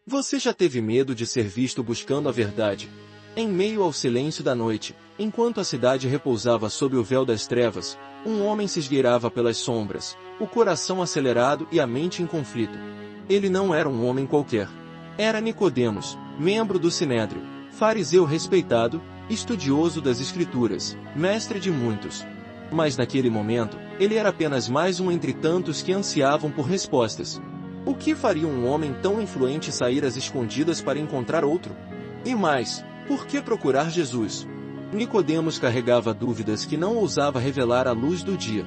Você já teve medo de ser visto buscando a verdade? Em meio ao silêncio da noite, enquanto a cidade repousava sob o véu das trevas, um homem se esgueirava pelas sombras, o coração acelerado e a mente em conflito. Ele não era um homem qualquer. Era Nicodemos, membro do Sinédrio, fariseu respeitado, estudioso das Escrituras, mestre de muitos. Mas naquele momento, ele era apenas mais um entre tantos que ansiavam por respostas. O que faria um homem tão influente sair às escondidas para encontrar outro? E mais, por que procurar Jesus? Nicodemos carregava dúvidas que não ousava revelar à luz do dia.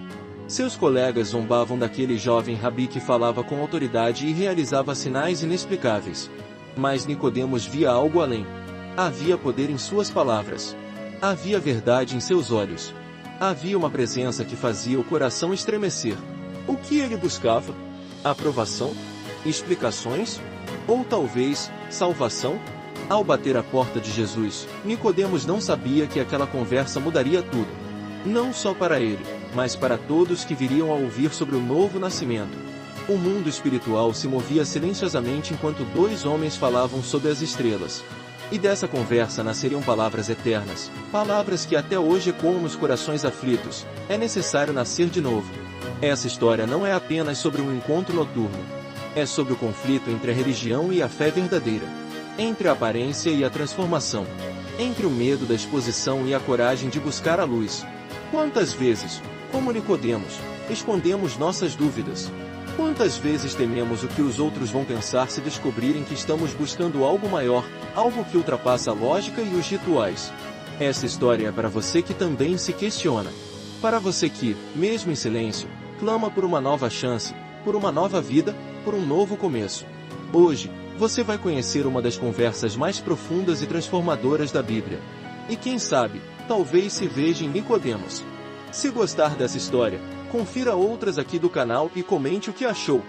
Seus colegas zombavam daquele jovem rabi que falava com autoridade e realizava sinais inexplicáveis. Mas Nicodemos via algo além. Havia poder em suas palavras. Havia verdade em seus olhos. Havia uma presença que fazia o coração estremecer. O que ele buscava? Aprovação? Explicações? Ou talvez, salvação? Ao bater a porta de Jesus, Nicodemos não sabia que aquela conversa mudaria tudo. Não só para ele, mas para todos que viriam a ouvir sobre o novo nascimento. O mundo espiritual se movia silenciosamente enquanto dois homens falavam sobre as estrelas. E dessa conversa nasceriam palavras eternas, palavras que até hoje ecoam nos corações aflitos. É necessário nascer de novo. Essa história não é apenas sobre um encontro noturno. É sobre o conflito entre a religião e a fé verdadeira. Entre a aparência e a transformação. Entre o medo da exposição e a coragem de buscar a luz. Quantas vezes, como Nicodemos, escondemos nossas dúvidas? Quantas vezes tememos o que os outros vão pensar se descobrirem que estamos buscando algo maior, algo que ultrapassa a lógica e os rituais? Essa história é para você que também se questiona. Para você que, mesmo em silêncio, clama por uma nova chance, por uma nova vida, por um novo começo. Hoje, você vai conhecer uma das conversas mais profundas e transformadoras da Bíblia. E quem sabe, talvez se veja em Nicodemos. Se gostar dessa história, confira outras aqui do canal e comente o que achou.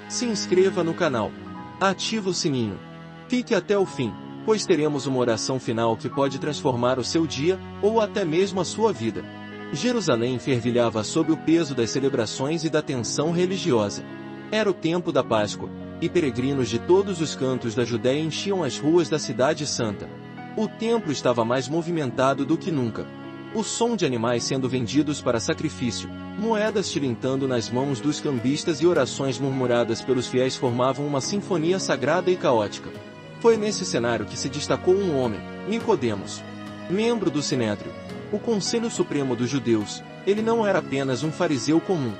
Se inscreva no canal. Ative o sininho. Fique até o fim, pois teremos uma oração final que pode transformar o seu dia, ou até mesmo a sua vida. Jerusalém fervilhava sob o peso das celebrações e da tensão religiosa. Era o tempo da Páscoa, e peregrinos de todos os cantos da Judéia enchiam as ruas da cidade santa. O templo estava mais movimentado do que nunca. O som de animais sendo vendidos para sacrifício, moedas tilintando nas mãos dos cambistas e orações murmuradas pelos fiéis formavam uma sinfonia sagrada e caótica. Foi nesse cenário que se destacou um homem, Nicodemos, membro do Sinédrio, o Conselho Supremo dos Judeus. Ele não era apenas um fariseu comum.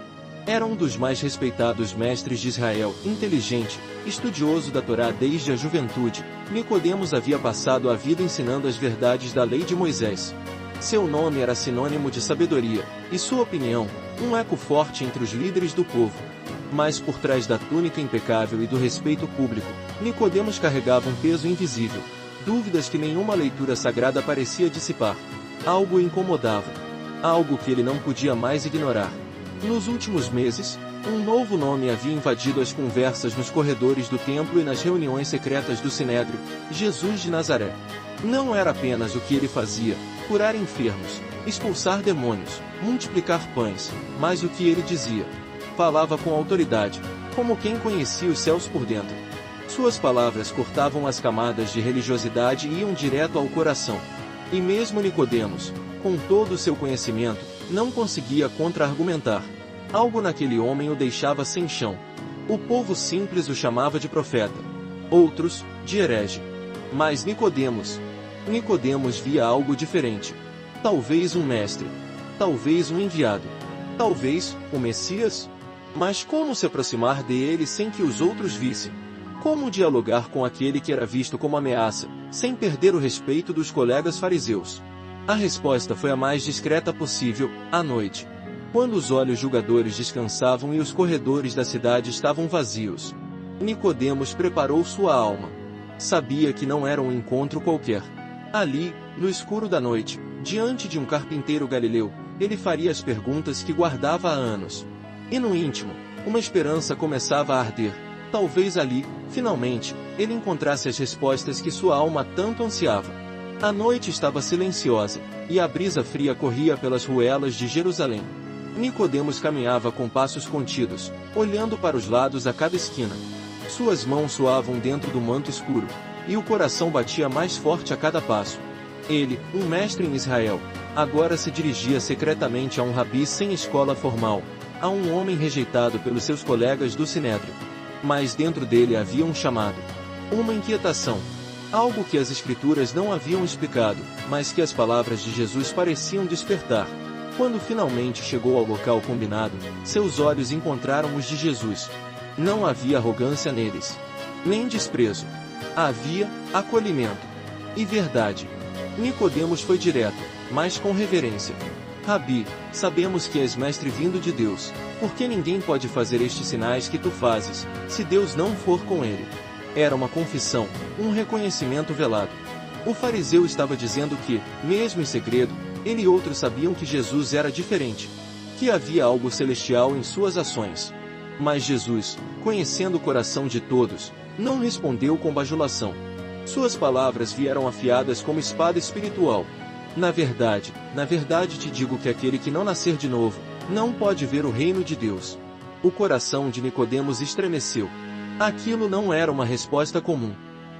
Era um dos mais respeitados mestres de Israel, inteligente, estudioso da Torá desde a juventude. Nicodemos havia passado a vida ensinando as verdades da lei de Moisés. Seu nome era sinônimo de sabedoria, e sua opinião, um eco forte entre os líderes do povo. Mas por trás da túnica impecável e do respeito público, Nicodemos carregava um peso invisível, dúvidas que nenhuma leitura sagrada parecia dissipar. Algo o incomodava. Algo que ele não podia mais ignorar. Nos últimos meses, um novo nome havia invadido as conversas nos corredores do templo e nas reuniões secretas do Sinédrio: Jesus de Nazaré. Não era apenas o que ele fazia, curar enfermos, expulsar demônios, multiplicar pães, mas o que ele dizia. Falava com autoridade, como quem conhecia os céus por dentro. Suas palavras cortavam as camadas de religiosidade e iam direto ao coração. E mesmo Nicodemos, com todo o seu conhecimento, não conseguia contra-argumentar. Algo naquele homem o deixava sem chão. O povo simples o chamava de profeta. Outros, de herege. Mas Nicodemos via algo diferente. Talvez um mestre. Talvez um enviado. Talvez, o Messias. Mas como se aproximar dele sem que os outros vissem? Como dialogar com aquele que era visto como ameaça, sem perder o respeito dos colegas fariseus? A resposta foi a mais discreta possível: à noite. Quando os olhos julgadores descansavam e os corredores da cidade estavam vazios. Nicodemos preparou sua alma. Sabia que não era um encontro qualquer. Ali, no escuro da noite, diante de um carpinteiro galileu, ele faria as perguntas que guardava há anos. E no íntimo, uma esperança começava a arder. Talvez ali, finalmente, ele encontrasse as respostas que sua alma tanto ansiava. A noite estava silenciosa, e a brisa fria corria pelas ruelas de Jerusalém. Nicodemos caminhava com passos contidos, olhando para os lados a cada esquina. Suas mãos suavam dentro do manto escuro, e o coração batia mais forte a cada passo. Ele, um mestre em Israel, agora se dirigia secretamente a um rabi sem escola formal, a um homem rejeitado pelos seus colegas do Sinédrio. Mas dentro dele havia um chamado, uma inquietação, algo que as Escrituras não haviam explicado, mas que as palavras de Jesus pareciam despertar. Quando finalmente chegou ao local combinado, seus olhos encontraram os de Jesus. Não havia arrogância neles, nem desprezo. Havia acolhimento e verdade. Nicodemos foi direto, mas com reverência. Rabi, sabemos que és mestre vindo de Deus, porque ninguém pode fazer estes sinais que tu fazes, se Deus não for com ele. Era uma confissão, um reconhecimento velado. O fariseu estava dizendo que, mesmo em segredo, ele e outros sabiam que Jesus era diferente, que havia algo celestial em suas ações. Mas Jesus, conhecendo o coração de todos, não respondeu com bajulação. Suas palavras vieram afiadas como espada espiritual. Na verdade te digo que aquele que não nascer de novo, não pode ver o reino de Deus. O coração de Nicodemos estremeceu. Aquilo não era uma resposta comum.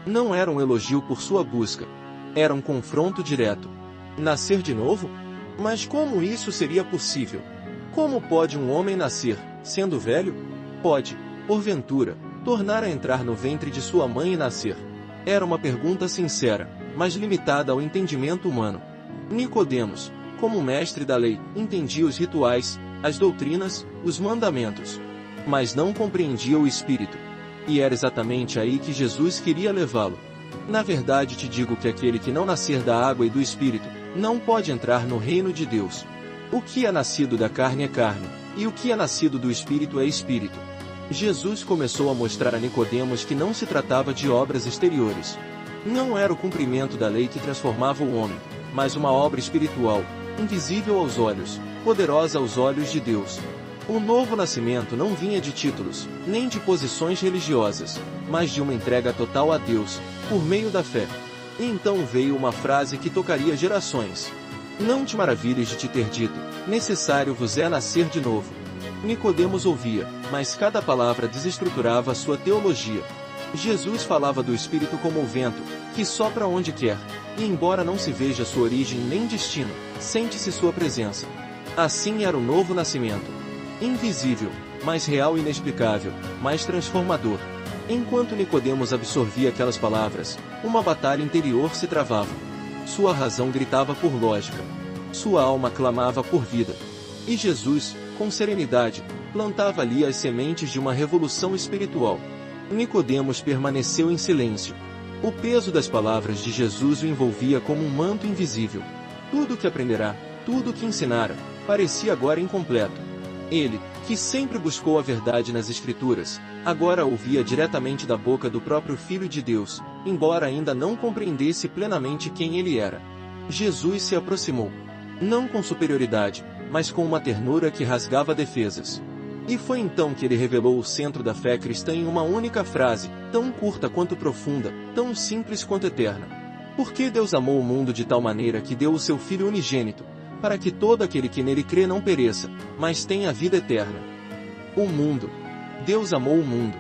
Não era um elogio por sua busca. Era um confronto direto. Nascer de novo? Mas como isso seria possível? Como pode um homem nascer, sendo velho? Pode, porventura, tornar a entrar no ventre de sua mãe e nascer? Era uma pergunta sincera, mas limitada ao entendimento humano. Nicodemos, como mestre da lei, entendia os rituais, as doutrinas, os mandamentos. Mas não compreendia o Espírito. E era exatamente aí que Jesus queria levá-lo. Na verdade te digo que aquele que não nascer da água e do Espírito, não pode entrar no reino de Deus. O que é nascido da carne é carne, e o que é nascido do Espírito é Espírito. Jesus começou a mostrar a Nicodemos que não se tratava de obras exteriores. Não era o cumprimento da lei que transformava o homem, mas uma obra espiritual, invisível aos olhos, poderosa aos olhos de Deus. O novo nascimento não vinha de títulos, nem de posições religiosas, mas de uma entrega total a Deus, por meio da fé. E então veio uma frase que tocaria gerações. Não te maravilhes de te ter dito, necessário vos é nascer de novo. Nicodemos ouvia, mas cada palavra desestruturava sua teologia. Jesus falava do Espírito como o vento, que sopra onde quer, e embora não se veja sua origem nem destino, sente-se sua presença. Assim era o novo nascimento. Invisível, mas real e inexplicável, mas transformador. Enquanto Nicodemos absorvia aquelas palavras, uma batalha interior se travava. Sua razão gritava por lógica. Sua alma clamava por vida. E Jesus, com serenidade, plantava ali as sementes de uma revolução espiritual. Nicodemos permaneceu em silêncio. O peso das palavras de Jesus o envolvia como um manto invisível. Tudo o que aprenderá, tudo o que ensinara, parecia agora incompleto. Ele, que sempre buscou a verdade nas Escrituras, agora ouvia diretamente da boca do próprio Filho de Deus, embora ainda não compreendesse plenamente quem ele era. Jesus se aproximou. Não com superioridade, mas com uma ternura que rasgava defesas. E foi então que ele revelou o centro da fé cristã em uma única frase, tão curta quanto profunda, tão simples quanto eterna. Porque Deus amou o mundo de tal maneira que deu o seu Filho unigênito, para que todo aquele que nele crê não pereça, mas tenha a vida eterna. O mundo. Deus amou o mundo.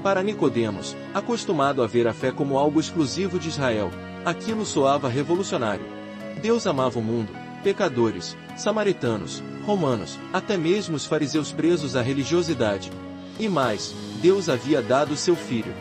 Para Nicodemos, acostumado a ver a fé como algo exclusivo de Israel, aquilo soava revolucionário. Deus amava o mundo, pecadores, samaritanos, romanos, até mesmo os fariseus presos à religiosidade. E mais, Deus havia dado seu Filho.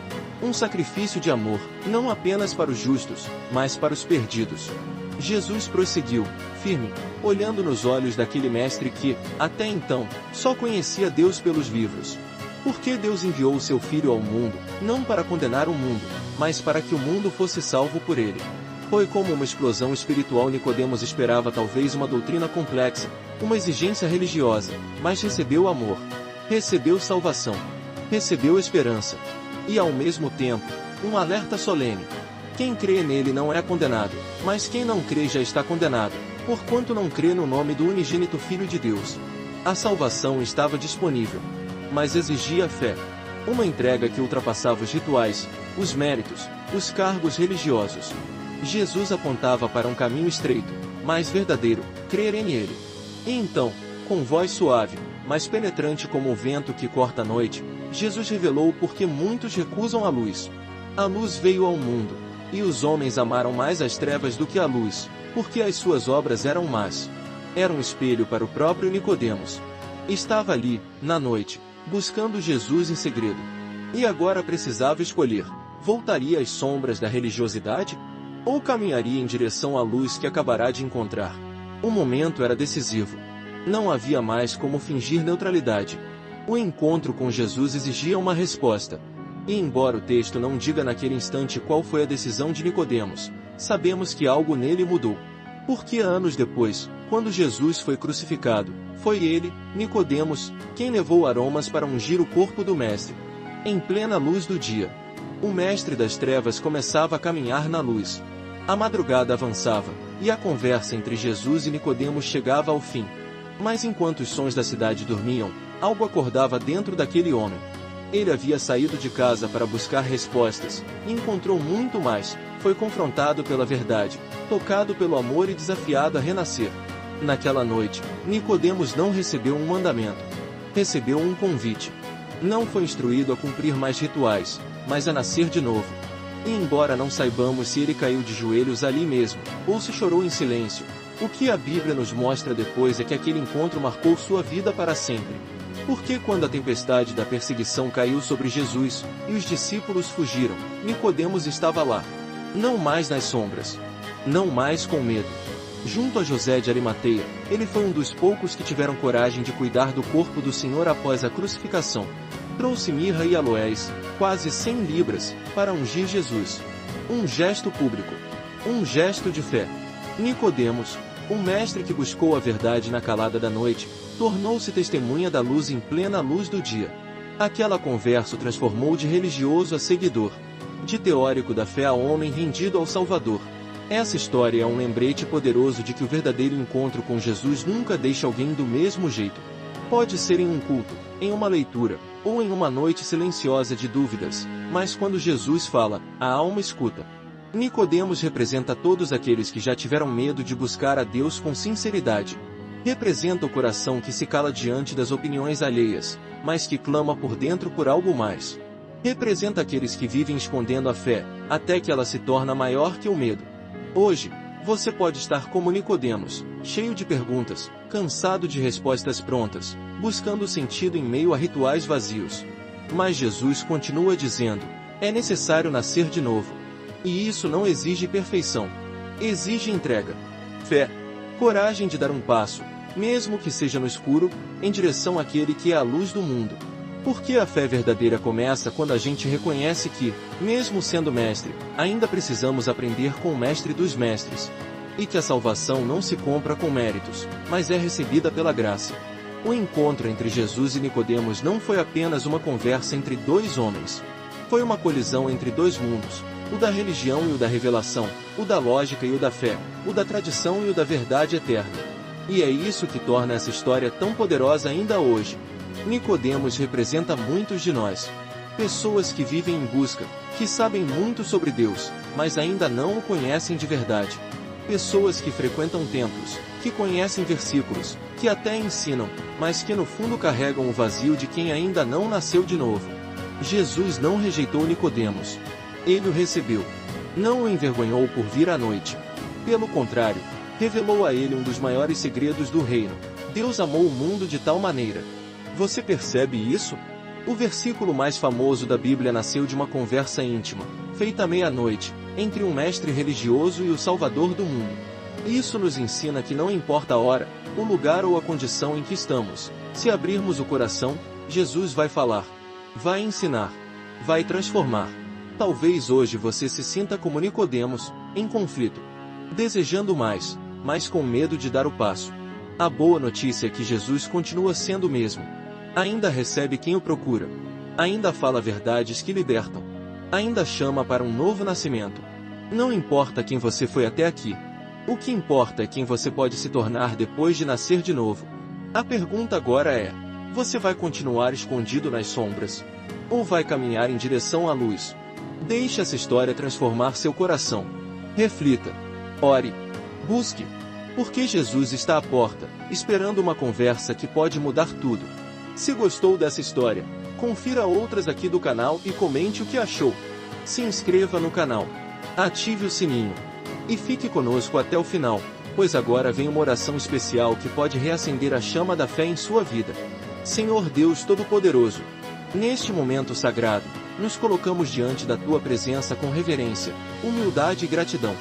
Um sacrifício de amor, não apenas para os justos, mas para os perdidos. Jesus prosseguiu, firme, olhando nos olhos daquele mestre que, até então, só conhecia Deus pelos livros. Porque Deus enviou o seu Filho ao mundo, não para condenar o mundo, mas para que o mundo fosse salvo por ele. Foi como uma explosão espiritual. Nicodemos esperava talvez uma doutrina complexa, uma exigência religiosa, mas recebeu amor, recebeu salvação, recebeu esperança. E ao mesmo tempo, um alerta solene. Quem crê nele não é condenado, mas quem não crê já está condenado, porquanto não crê no nome do unigênito Filho de Deus. A salvação estava disponível, mas exigia fé. Uma entrega que ultrapassava os rituais, os méritos, os cargos religiosos. Jesus apontava para um caminho estreito, mas verdadeiro, crer em ele. E então, com voz suave, mas penetrante como o vento que corta a noite, Jesus revelou por que muitos recusam a luz. A luz veio ao mundo, e os homens amaram mais as trevas do que a luz, porque as suas obras eram más. Era um espelho para o próprio Nicodemos. Estava ali, na noite, buscando Jesus em segredo. E agora precisava escolher: voltaria às sombras da religiosidade? Ou caminharia em direção à luz que acabará de encontrar? O momento era decisivo. Não havia mais como fingir neutralidade. O encontro com Jesus exigia uma resposta. E embora o texto não diga naquele instante qual foi a decisão de Nicodemos, sabemos que algo nele mudou. Porque anos depois, quando Jesus foi crucificado, foi ele, Nicodemos, quem levou aromas para ungir o corpo do Mestre. Em plena luz do dia, o Mestre das Trevas começava a caminhar na luz. A madrugada avançava, e a conversa entre Jesus e Nicodemos chegava ao fim. Mas enquanto os sons da cidade dormiam, algo acordava dentro daquele homem. Ele havia saído de casa para buscar respostas, e encontrou muito mais. Foi confrontado pela verdade, tocado pelo amor e desafiado a renascer. Naquela noite, Nicodemos não recebeu um mandamento. Recebeu um convite. Não foi instruído a cumprir mais rituais, mas a nascer de novo. E embora não saibamos se ele caiu de joelhos ali mesmo, ou se chorou em silêncio, o que a Bíblia nos mostra depois é que aquele encontro marcou sua vida para sempre. Porque quando a tempestade da perseguição caiu sobre Jesus, e os discípulos fugiram, Nicodemos estava lá. Não mais nas sombras. Não mais com medo. Junto a José de Arimateia, ele foi um dos poucos que tiveram coragem de cuidar do corpo do Senhor após a crucificação. Trouxe mirra e aloés, quase 100 libras, para ungir Jesus. Um gesto público. Um gesto de fé. Nicodemos, um mestre que buscou a verdade na calada da noite, tornou-se testemunha da luz em plena luz do dia. Aquela conversa o transformou de religioso a seguidor, de teórico da fé a homem rendido ao Salvador. Essa história é um lembrete poderoso de que o verdadeiro encontro com Jesus nunca deixa alguém do mesmo jeito. Pode ser em um culto, em uma leitura, ou em uma noite silenciosa de dúvidas, mas quando Jesus fala, a alma escuta. Nicodemos representa todos aqueles que já tiveram medo de buscar a Deus com sinceridade. Representa o coração que se cala diante das opiniões alheias, mas que clama por dentro por algo mais. Representa aqueles que vivem escondendo a fé, até que ela se torna maior que o medo. Hoje, você pode estar como Nicodemos, cheio de perguntas, cansado de respostas prontas, buscando sentido em meio a rituais vazios. Mas Jesus continua dizendo: é necessário nascer de novo. E isso não exige perfeição. Exige entrega, fé, coragem de dar um passo, mesmo que seja no escuro, em direção àquele que é a luz do mundo. Porque a fé verdadeira começa quando a gente reconhece que, mesmo sendo mestre, ainda precisamos aprender com o mestre dos mestres. E que a salvação não se compra com méritos, mas é recebida pela graça. O encontro entre Jesus e Nicodemos não foi apenas uma conversa entre dois homens. Foi uma colisão entre dois mundos, o da religião e o da revelação, o da lógica e o da fé, o da tradição e o da verdade eterna. E é isso que torna essa história tão poderosa ainda hoje. Nicodemos representa muitos de nós. Pessoas que vivem em busca, que sabem muito sobre Deus, mas ainda não o conhecem de verdade. Pessoas que frequentam templos, que conhecem versículos, que até ensinam, mas que no fundo carregam o vazio de quem ainda não nasceu de novo. Jesus não rejeitou Nicodemos. Ele o recebeu. Não o envergonhou por vir à noite. Pelo contrário, revelou a ele um dos maiores segredos do reino. Deus amou o mundo de tal maneira. Você percebe isso? O versículo mais famoso da Bíblia nasceu de uma conversa íntima, feita à meia-noite, entre um mestre religioso e o Salvador do mundo. Isso nos ensina que não importa a hora, o lugar ou a condição em que estamos, se abrirmos o coração, Jesus vai falar, vai ensinar, vai transformar. Talvez hoje você se sinta como Nicodemos, em conflito, desejando mais, mas com medo de dar o passo. A boa notícia é que Jesus continua sendo o mesmo. Ainda recebe quem o procura. Ainda fala verdades que libertam. Ainda chama para um novo nascimento. Não importa quem você foi até aqui. O que importa é quem você pode se tornar depois de nascer de novo. A pergunta agora é: você vai continuar escondido nas sombras? Ou vai caminhar em direção à luz? Deixe essa história transformar seu coração. Reflita. Ore. Busque. Porque Jesus está à porta, esperando uma conversa que pode mudar tudo. Se gostou dessa história, Confira outras aqui do canal e comente o que achou. Se inscreva no canal. Ative o sininho. E fique conosco até o final, pois agora vem uma oração especial que pode reacender a chama da fé em sua vida. Senhor Deus Todo-Poderoso, neste momento sagrado, nos colocamos diante da Tua presença com reverência, humildade e gratidão.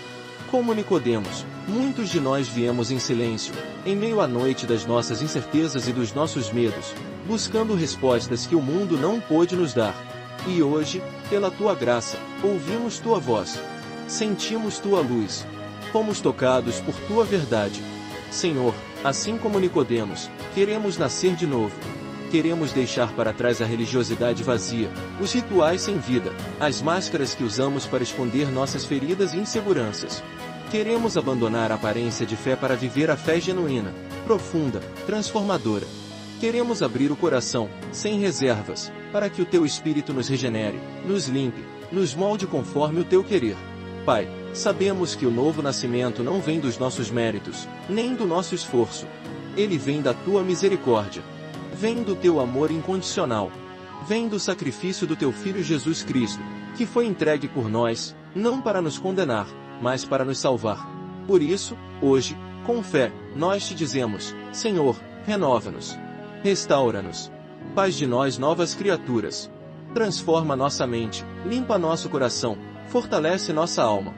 Como Nicodemos, muitos de nós viemos em silêncio, em meio à noite das nossas incertezas e dos nossos medos, buscando respostas que o mundo não pôde nos dar. E hoje, pela Tua graça, ouvimos Tua voz. Sentimos Tua luz. Fomos tocados por Tua verdade. Senhor, assim como Nicodemos, queremos nascer de novo. Queremos deixar para trás a religiosidade vazia, os rituais sem vida, as máscaras que usamos para esconder nossas feridas e inseguranças. Queremos abandonar a aparência de fé para viver a fé genuína, profunda, transformadora. Queremos abrir o coração, sem reservas, para que o Teu Espírito nos regenere, nos limpe, nos molde conforme o Teu querer. Pai, sabemos que o novo nascimento não vem dos nossos méritos, nem do nosso esforço. Ele vem da Tua misericórdia. Vem do Teu amor incondicional. Vem do sacrifício do Teu Filho Jesus Cristo, que foi entregue por nós, não para nos condenar, mas para nos salvar. Por isso, hoje, com fé, nós te dizemos, Senhor, renova-nos. Restaura-nos. Faz de nós novas criaturas. Transforma nossa mente, limpa nosso coração, fortalece nossa alma.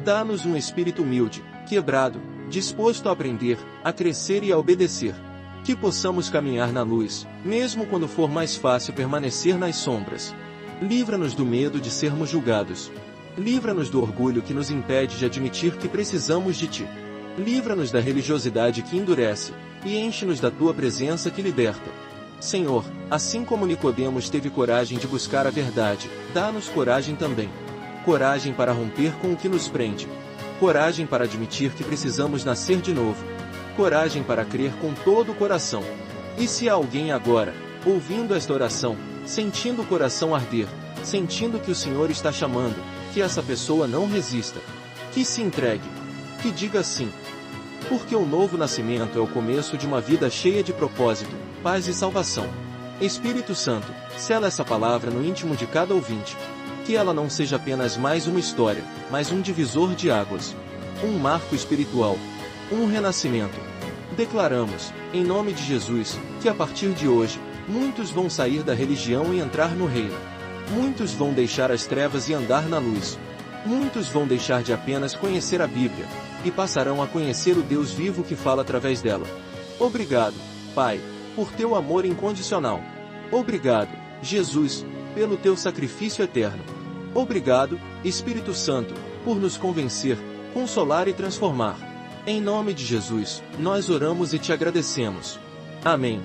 Dá-nos um espírito humilde, quebrado, disposto a aprender, a crescer e a obedecer. Que possamos caminhar na luz, mesmo quando for mais fácil permanecer nas sombras. Livra-nos do medo de sermos julgados. Livra-nos do orgulho que nos impede de admitir que precisamos de Ti. Livra-nos da religiosidade que endurece, e enche-nos da Tua presença que liberta. Senhor, assim como Nicodemos teve coragem de buscar a verdade, dá-nos coragem também. Coragem para romper com o que nos prende. Coragem para admitir que precisamos nascer de novo. Coragem para crer com todo o coração. E se há alguém agora, ouvindo esta oração, sentindo o coração arder, sentindo que o Senhor está chamando, que essa pessoa não resista. Que se entregue. Que diga sim. Porque o novo nascimento é o começo de uma vida cheia de propósito, paz e salvação. Espírito Santo, sela essa palavra no íntimo de cada ouvinte. Que ela não seja apenas mais uma história, mas um divisor de águas. Um marco espiritual. Um renascimento. Declaramos, em nome de Jesus, que a partir de hoje, muitos vão sair da religião e entrar no reino. Muitos vão deixar as trevas e andar na luz. Muitos vão deixar de apenas conhecer a Bíblia, e passarão a conhecer o Deus vivo que fala através dela. Obrigado, Pai, por Teu amor incondicional. Obrigado, Jesus, pelo Teu sacrifício eterno. Obrigado, Espírito Santo, por nos convencer, consolar e transformar. Em nome de Jesus, nós oramos e Te agradecemos. Amém.